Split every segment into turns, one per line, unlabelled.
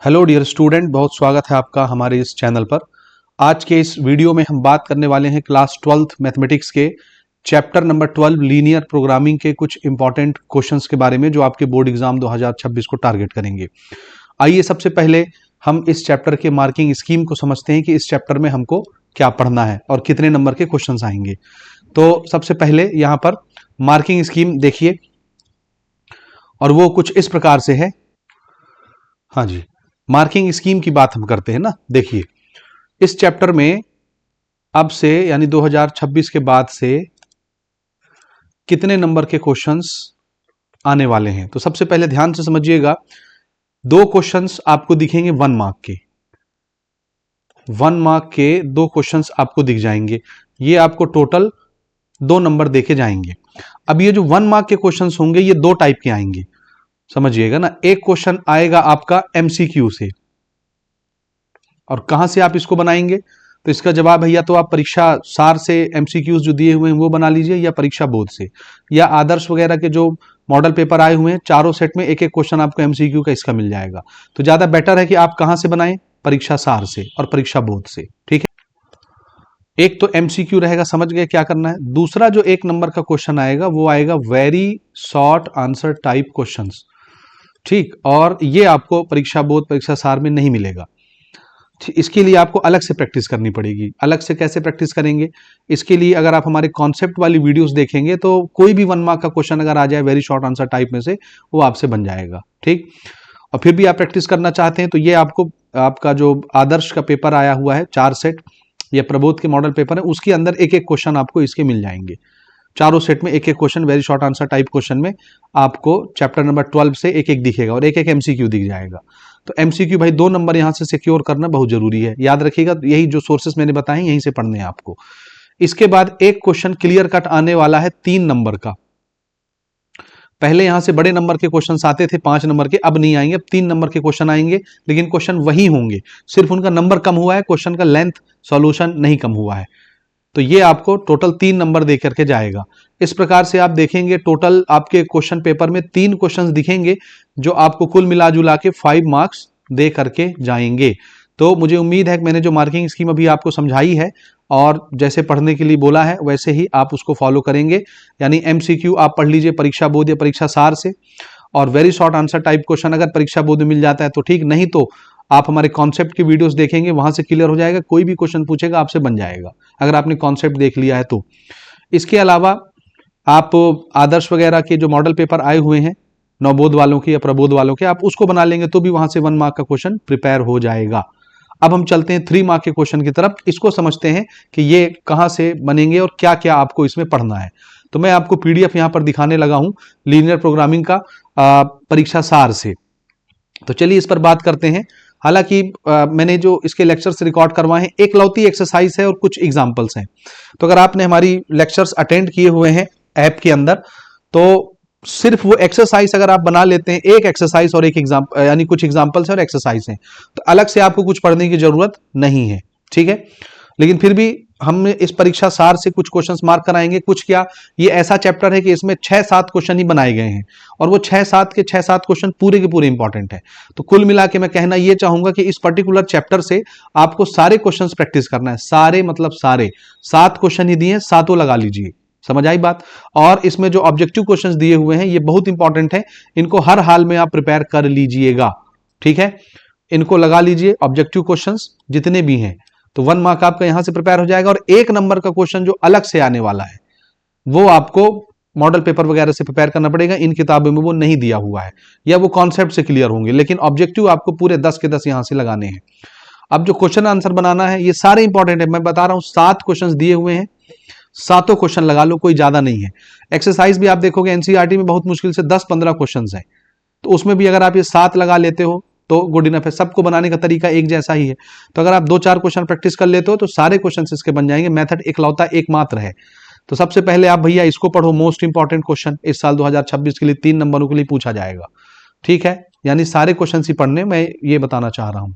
Hello dear student, बहुत स्वागत है आपका हमारे इस चैनल पर। आज के इस वीडियो में हम बात करने वाले हैं क्लास 12th मैथमेटिक्स के चैप्टर नंबर 12 लीनियर प्रोग्रामिंग के कुछ इंपॉर्टेंट क्वेश्चंस के बारे में जो आपके बोर्ड एग्जाम 2026 को टारगेट करेंगे। आइए सबसे पहले हम इस चैप्टर के मार्किंग स्कीम को समझते हैं कि इस चैप्टर में हमको क्या पढ़ना है और कितने नंबर के क्वेश्चंस आएंगे। तो सबसे पहले यहाँ पर मार्किंग स्कीम देखिए और वो कुछ इस प्रकार से है। हाँ जी, मार्किंग स्कीम की बात हम करते हैं ना। देखिए इस चैप्टर में अब से यानी 2026 के बाद से कितने नंबर के क्वेश्चंस आने वाले हैं। तो सबसे पहले ध्यान से समझिएगा, दो क्वेश्चंस आपको दिखेंगे 1 मार्क के। 1 मार्क के दो क्वेश्चंस आपको दिख जाएंगे। ये आपको टोटल 2 नंबर देके जाएंगे। अब ये जो 1 मार्क के क्वेश्चंस होंगे ये दो टाइप के आएंगे, समझिएगा ना। एक क्वेश्चन आएगा आपका एमसीक्यू से, और कहां से आप इसको बनाएंगे तो इसका जवाब है या तो आप परीक्षा सार से एमसीक्यूज जो दिए हुए हैं वो बना लीजिए, या परीक्षा बोर्ड से, या आदर्श वगैरह के जो मॉडल पेपर आए हुए हैं चारों सेट में एक एक क्वेश्चन आपको एमसीक्यू का इसका मिल जाएगा। तो ज्यादा बेटर है कि आप कहां से बनाएं, परीक्षा सार से और परीक्षा बोर्ड से। ठीक है, एक तो एमसीक्यू रहेगा, समझ गए क्या करना है। दूसरा जो 1 नंबर का क्वेश्चन आएगा वो आएगा very short answer type questions. ठीक, और ये आपको परीक्षा बोर्ड परीक्षा सार में नहीं मिलेगा। इसके लिए आपको अलग से प्रैक्टिस करनी पड़ेगी। अलग से कैसे प्रैक्टिस करेंगे, इसके लिए अगर आप हमारे कॉन्सेप्ट वाली वीडियोस देखेंगे तो कोई भी 1 मार्क का क्वेश्चन अगर आ जाए वेरी शॉर्ट आंसर टाइप में से, वो आपसे बन जाएगा। ठीक, और फिर भी आप प्रैक्टिस करना चाहते हैं तो ये आपको आपका जो आदर्श का पेपर आया हुआ है 4 सेट, या प्रबोध के मॉडल पेपर है, उसके अंदर एक एक क्वेश्चन आपको इसके मिल जाएंगे। चारों सेट में एक एक question very short answer type question में आपको चैप्टर नंबर 12 से एक एक दिखेगा और एक एक एमसीक्यू दिख जाएगा। तो एमसीक्यू भाई 2 नंबर यहां से सिक्योर करना बहुत जरूरी है, याद रखिएगा। यही जो सोर्सेस मैंने बताए यहीं से पढ़ने हैं आपको। इसके बाद एक क्वेश्चन क्लियर कट आने वाला है 3 नंबर का। पहले यहां से बड़े नंबर के क्वेश्चन आते थे 5 नंबर के, अब नहीं आएंगे, अब 3 नंबर के क्वेश्चन आएंगे, लेकिन क्वेश्चन वही होंगे, सिर्फ उनका नंबर कम हुआ है, क्वेश्चन का लेंथ सॉल्यूशन नहीं कम हुआ है। तो ये आपको टोटल 3 नंबर दे करके जाएगा। इस प्रकार से आप देखेंगे टोटल आपके क्वेश्चन पेपर में 3 क्वेश्चंस दिखेंगे जो आपको कुल मिला जुला के 5 मार्क्स दे करके जाएंगे। तो मुझे उम्मीद है कि मैंने जो मार्किंग स्कीम अभी आपको समझाई है और जैसे पढ़ने के लिए बोला है वैसे ही आप उसको फॉलो करेंगे। यानी एमसीक्यू आप पढ़ लीजिए परीक्षा बोर्ड या परीक्षा सार से, और very short answer type question अगर परीक्षा बोर्ड में मिल जाता है तो ठीक, नहीं तो आप हमारे कॉन्सेप्ट की वीडियोस देखेंगे, वहां से क्लियर हो जाएगा। कोई भी क्वेश्चन पूछेगा आपसे बन जाएगा अगर आपने कॉन्सेप्ट देख लिया है तो। इसके अलावा आप आदर्श वगैरह के जो मॉडल पेपर आए हुए हैं नवबोध वालों के या प्रबोध वालों के, आप उसको बना लेंगे तो भी वहां से 1 मार्क का क्वेश्चन प्रिपेयर हो जाएगा। अब हम चलते हैं 3 मार्क के क्वेश्चन की तरफ। इसको समझते हैं कि ये कहां से बनेंगे और क्या क्या आपको इसमें पढ़ना है। तो मैं आपको पीडीएफ यहां पर दिखाने लगा हूं लीनियर प्रोग्रामिंग का परीक्षा सार से। तो चलिए इस पर बात करते हैं। हालांकि मैंने जो इसके लेक्चर्स रिकॉर्ड करवाए हैं एकलौती एक्सरसाइज है और कुछ एग्जांपल्स हैं। तो अगर आपने हमारी लेक्चर्स अटेंड किए हुए हैं ऐप के अंदर, तो सिर्फ वो एक्सरसाइज अगर आप बना लेते हैं, एक एक्सरसाइज और एक एग्जाम्पल, यानी कुछ एग्जांपल्स और एक्सरसाइज हैं, तो अलग से आपको कुछ पढ़ने की जरूरत नहीं है। ठीक है, लेकिन फिर भी हम इस परीक्षा सार से कुछ क्वेश्चंस मार्क कराएंगे। कुछ क्या, ये ऐसा चैप्टर है कि इसमें 6-7 क्वेश्चन ही बनाए गए हैं, और वो 6-7 के 6-7 क्वेश्चन पूरे के पूरे इंपॉर्टेंट है। तो कुल मिला के मैं कहना ये चाहूंगा कि इस पर्टिकुलर चैप्टर से आपको सारे क्वेश्चंस प्रैक्टिस करना है। सारे मतलब सारे 7 क्वेश्चन ही दिए, सातों लगा लीजिए। समझ आई बात। और इसमें जो ऑब्जेक्टिव क्वेश्चंस दिए हुए हैं ये बहुत इंपॉर्टेंट है, इनको हर हाल में आप प्रिपेयर कर लीजिएगा। ठीक है, इनको लगा लीजिए ऑब्जेक्टिव क्वेश्चंस जितने भी हैं, तो 1 मार्क आपका यहां से प्रिपेयर हो जाएगा। और 1 नंबर का क्वेश्चन जो अलग से आने वाला है वो आपको मॉडल पेपर वगैरह से प्रिपेयर करना पड़ेगा। इन किताबों में वो नहीं दिया हुआ है, या वो कॉन्सेप्ट से क्लियर होंगे, लेकिन ऑब्जेक्टिव आपको पूरे 10 के 10 यहां से लगाने हैं। अब जो क्वेश्चन आंसर बनाना है ये सारे इंपॉर्टेंट है, मैं बता रहा हूं 7 क्वेश्चन दिए हुए हैं, सातों क्वेश्चन लगा लो, कोई ज्यादा नहीं है। एक्सरसाइज भी आप देखोगे एनसीईआरटी में बहुत मुश्किल से 10-15 क्वेश्चन है, तो उसमें भी अगर आप ये 7 लगा लेते हो तो गुड इनफ है। सबको बनाने का तरीका एक जैसा ही है, तो अगर आप 2-4 क्वेश्चन प्रैक्टिस कर लेते हो तो सारे क्वेश्चन इसके बन जाएंगे। मेथड इकलौता एकमात्र है। तो सबसे पहले आप भैया इसको पढ़ो, मोस्ट इंपॉर्टेंट क्वेश्चन इस साल 2026 के लिए 3 नंबरों के लिए पूछा जाएगा। ठीक है, यानी सारे क्वेश्चन ही पढ़ने, मैं ये बताना चाह रहा हूं।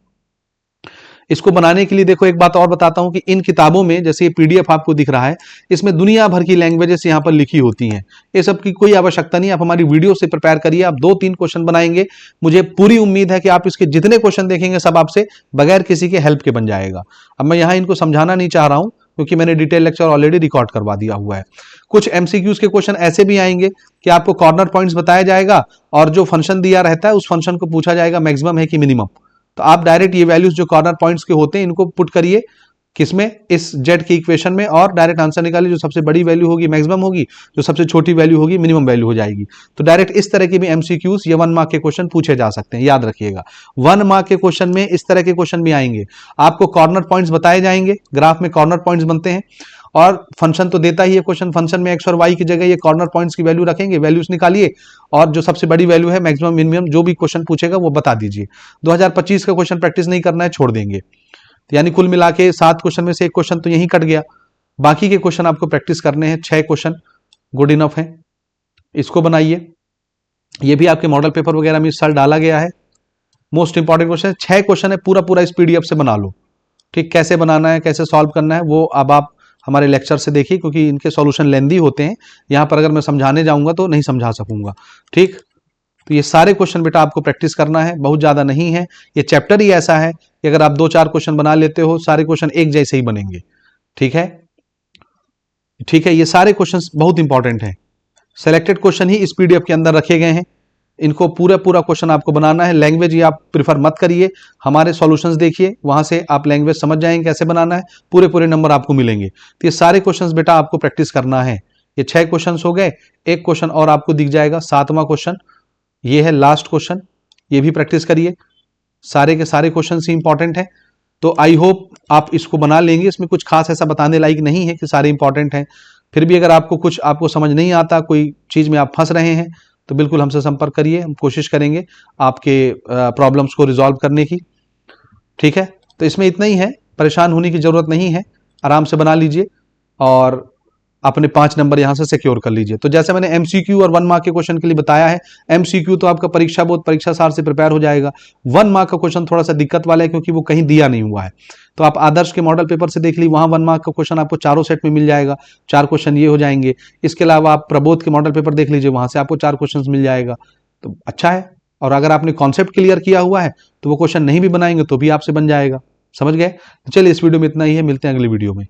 इसको बनाने के लिए देखो एक बात और बताता हूं कि इन किताबों में जैसे ये पीडीएफ आपको दिख रहा है, इसमें दुनिया भर की लैंग्वेजेस यहां पर लिखी होती हैं। ये सब की कोई आवश्यकता नहीं, आप हमारी वीडियो से प्रिपेयर करिए। आप 2-3 क्वेश्चन बनाएंगे, मुझे पूरी उम्मीद है कि आप इसके जितने क्वेश्चन देखेंगे सब आपसे बगैर किसी के हेल्प के बन जाएगा। अब मैं यहां इनको समझाना नहीं चाह रहा हूं क्योंकि मैंने डिटेल लेक्चर ऑलरेडी रिकॉर्ड करवा दिया हुआ है। कुछ एमसीक्यूज के क्वेश्चन ऐसे भी आएंगे कि आपको कॉर्नर पॉइंट्स बताया जाएगा और जो फंक्शन दिया रहता है उस फंक्शन को पूछा जाएगा मैक्सिमम है कि मिनिमम। तो आप डायरेक्ट ये वैल्यूज जो कॉर्नर पॉइंट्स के होते हैं इनको पुट करिए किसमें, इस जेड की इक्वेशन में, और डायरेक्ट आंसर निकालिए। जो सबसे बड़ी वैल्यू होगी मैक्सिमम होगी, जो सबसे छोटी वैल्यू होगी मिनिमम वैल्यू हो जाएगी। तो डायरेक्ट इस तरह के भी एमसीक्यूज ये 1 मार्क के क्वेश्चन पूछे जा सकते हैं, याद रखिएगा। 1 मार्क के क्वेश्चन में इस तरह के क्वेश्चन भी आएंगे, आपको कॉर्नर पॉइंट्स बताए जाएंगे, ग्राफ में कॉर्नर पॉइंट्स बनते हैं और फंक्शन तो देता ही है क्वेश्चन, फंक्शन में एक्स और वाई की जगह ये कॉर्नर पॉइंट्स की वैल्यू रखेंगे, वैल्यूज निकालिए और जो सबसे बड़ी वैल्यू है मैक्सिमम मिनिमम जो भी क्वेश्चन पूछेगा वो बता दीजिए। 2025 का क्वेश्चन प्रैक्टिस नहीं करना है, छोड़ देंगे। यानी कुल मिला के 7 क्वेश्चन में से एक क्वेश्चन तो यहीं कट गया, बाकी के क्वेश्चन आपको प्रैक्टिस करने हैं। 6 क्वेश्चन गुड इनफ है, इसको बनाइए। ये भी आपके मॉडल पेपर वगैरह में इस साल डाला गया है। मोस्ट इंपॉर्टेंट क्वेश्चन 6 क्वेश्चन है, पूरा पूरा इस पीडीएफ से बना लो। ठीक, कैसे बनाना है, कैसे सॉल्व करना है वो अब आप हमारे लेक्चर से देखिए, क्योंकि इनके सॉल्यूशन लेंदी होते हैं, यहां पर अगर मैं समझाने जाऊंगा तो नहीं समझा सकूंगा। ठीक, तो ये सारे क्वेश्चन बेटा आपको प्रैक्टिस करना है, बहुत ज्यादा नहीं है। ये चैप्टर ही ऐसा है कि अगर आप 2-4 क्वेश्चन बना लेते हो, सारे क्वेश्चन एक जैसे ही बनेंगे। ठीक है, ठीक है, ये सारे क्वेश्चन बहुत इंपॉर्टेंट हैं। सेलेक्टेड क्वेश्चन ही इस पीडीएफ के अंदर रखे गए हैं, इनको पूरा पूरा क्वेश्चन आपको बनाना है। लैंग्वेज ये आप प्रिफर मत करिए, हमारे सॉल्यूशंस देखिए, वहां से आप लैंग्वेज समझ जाएंगे कैसे बनाना है, पूरे पूरे नंबर आपको मिलेंगे। तो ये सारे क्वेश्चंस बेटा आपको प्रैक्टिस करना है। ये 6 क्वेश्चंस हो गए, एक क्वेश्चन और आपको दिख जाएगा, 7वां क्वेश्चन, ये है लास्ट क्वेश्चन, ये भी प्रैक्टिस करिए। सारे के सारे क्वेश्चन ही इंपॉर्टेंट है, तो आई होप आप इसको बना लेंगे। इसमें कुछ खास ऐसा बताने लायक नहीं है कि सारे इंपॉर्टेंट हैं। फिर भी अगर आपको कुछ आपको समझ नहीं आता, कोई चीज में आप फंस रहे हैं, तो बिल्कुल हमसे संपर्क करिए, हम कोशिश करेंगे आपके प्रॉब्लम्स को रिजॉल्व करने की। ठीक है, तो इसमें इतना ही है, परेशान होने की जरूरत नहीं है, आराम से बना लीजिए और अपने 5 नंबर यहां से सिक्योर कर लीजिए। तो जैसे मैंने एमसीक्यू और 1 मार्क के क्वेश्चन के लिए बताया है, एमसीक्यू तो आपका परीक्षा बोर्ड परीक्षा सार से प्रिपेयर हो जाएगा। 1 मार्क का क्वेश्चन थोड़ा सा दिक्कत वाला है क्योंकि वो कहीं दिया नहीं हुआ है, तो आप आदर्श के मॉडल पेपर से देख ली, वहां 1 मार्क का क्वेश्चन आपको चारों सेट में मिल जाएगा, 4 क्वेश्चन ये हो जाएंगे। इसके अलावा आप प्रबोध के मॉडल पेपर देख लीजिए, वहां से आपको 4 क्वेश्चन मिल जाएगा, तो अच्छा है। और अगर आपने कॉन्सेप्ट क्लियर किया हुआ है तो वो क्वेश्चन नहीं भी बनाएंगे तो भी आपसे बन जाएगा। समझ गए? तो चलिए, इस वीडियो में इतना ही है, मिलते हैं अगली वीडियो में।